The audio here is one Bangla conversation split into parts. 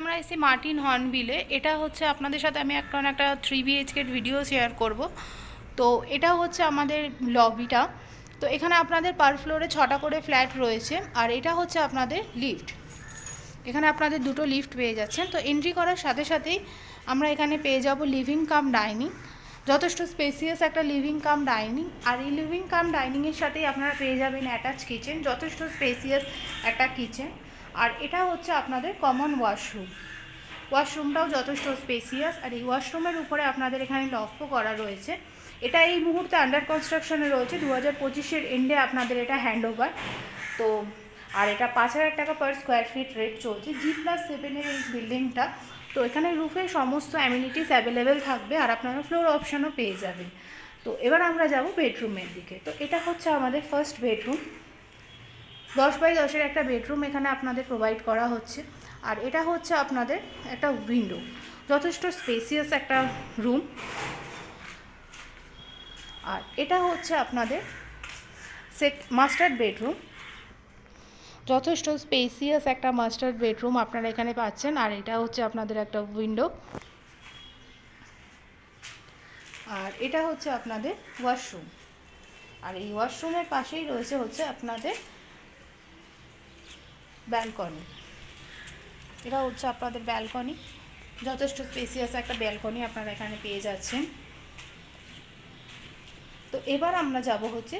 আমরা এসেছি মার্টিন হর্নবিলে। এটা হচ্ছে আপনাদের সাথে আমি একটা 3 BHK ভিডিও শেয়ার করব। তো এটা হচ্ছে আমাদের লবিটা। তো এখানে আপনাদের পার ফ্লোরে 6টা করে ফ্ল্যাট রয়েছে, আর এটা হচ্ছে আপনাদের লিফট। এখানে আপনাদের দুটো লিফট পেয়ে যাচ্ছেন। তো এন্ট্রি করার সাথে সাথেই আমরা এখানে পেয়ে যাব লিভিং কাম ডাইনিং, যথেষ্ট স্পেসিয়াস একটা লিভিং কাম ডাইনিং। আর এই লিভিং কাম ডাইনিংয়ের সাথেই আপনারা পেয়ে যাবেন অ্যাটাচ কিচেন, যথেষ্ট স্পেসিয়াস একটা কিচেন। আর এটা হচ্ছে আপনাদের কমন ওয়াশরুম। ওয়াশরুমটাও যথেষ্ট স্পেসিয়াস, আর এই ওয়াশরুমের উপরে আপনাদের এখানে লকও করা রয়েছে। এটা এই মুহূর্তে আন্ডার কনস্ট্রাকশনে রয়েছে, 2025-এর এন্ডে আপনাদের এটা হ্যান্ড ওভার। তো আর এটা 5,000 টাকা পার স্কোয়ার ফিট রেট চলছে। G+7-এর এই বিল্ডিংটা। তো এখানে রুফে সমস্ত অ্যামিনিটিস অ্যাভেলেবেল থাকবে, আর আপনারা ফ্লোর অপশানও পেয়ে যাবেন। তো এবার আমরা যাব বেডরুমের দিকে। তো এটা হচ্ছে আমাদের ফার্স্ট বেডরুম। 10x10-এর একটা বেডরুম এখানে আপনাদের প্রোভাইড করা হচ্ছে। আর এটা হচ্ছে আপনাদের একটা উইন্ডো, যথেষ্ট স্পেসিয়াস একটা রুম। আর এটা হচ্ছে আপনাদের মাস্টার বেডরুম, যথেষ্ট স্পেসিয়াস একটা মাস্টার বেডরুম আপনারা এখানে পাচ্ছেন। আর এটা হচ্ছে আপনাদের একটা উইন্ডো। আর এটা হচ্ছে আপনাদের ওয়াশরুম। আর এই ওয়াশরুমের পাশেই রয়েছে হচ্ছে আপনাদের ব্যালকনি। এটা হচ্ছে আপনাদের ব্যালকনি, যথেষ্ট স্পেসিয়াস একটা ব্যালকনি আপনারা এখানে পেয়ে যাচ্ছেন। তো এবার আমরা যাব হচ্ছে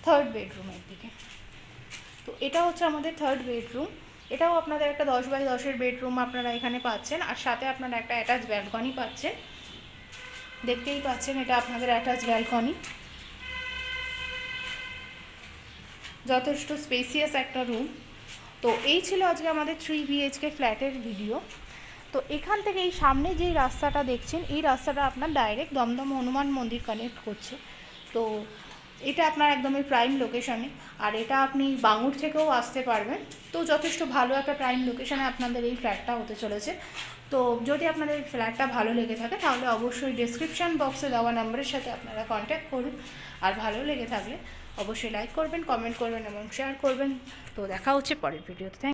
থার্ড বেডরুমের দিকে। তো এটা হচ্ছে আমাদের থার্ড বেডরুম। এটাও আপনাদের একটা 10x10-এর বেডরুম আপনারা এখানে পাচ্ছেন, আর সাথে আপনারা একটা অ্যাটাচ ব্যালকনি পাচ্ছেন। দেখতেই পাচ্ছেন এটা আপনাদের অ্যাটাচ ব্যালকনি, যথেষ্ট স্পেসিয়াস একটা রুম। তো এই ছিল আজকে আমাদের 3 BHK ফ্ল্যাটের ভিডিও। তো এখান থেকে এই সামনে যেই রাস্তাটা দেখছেন, এই রাস্তাটা আপনার ডাইরেক্ট দমদম হনুমান মন্দির কানেক্ট করছে। তো এটা আপনার একদমই প্রাইম লোকেশানে, আর এটা আপনি বাঙুর থেকেও আসতে পারবেন। তো যথেষ্ট ভালো একটা প্রাইম লোকেশানে আপনাদের এই ফ্ল্যাটটা হতে চলেছে। তো যদি আপনাদের এই ফ্ল্যাটটা ভালো লেগে থাকে তাহলে অবশ্যই ডেসক্রিপশান বক্সে দেওয়া নাম্বারের সাথে আপনারা কন্ট্যাক্ট করুন। আর ভালো লেগে থাকলে অবশ্যই লাইক করবেন, কমেন্ট করবেন এবং শেয়ার করবেন। তো দেখা হচ্ছে পরের ভিডিওতে।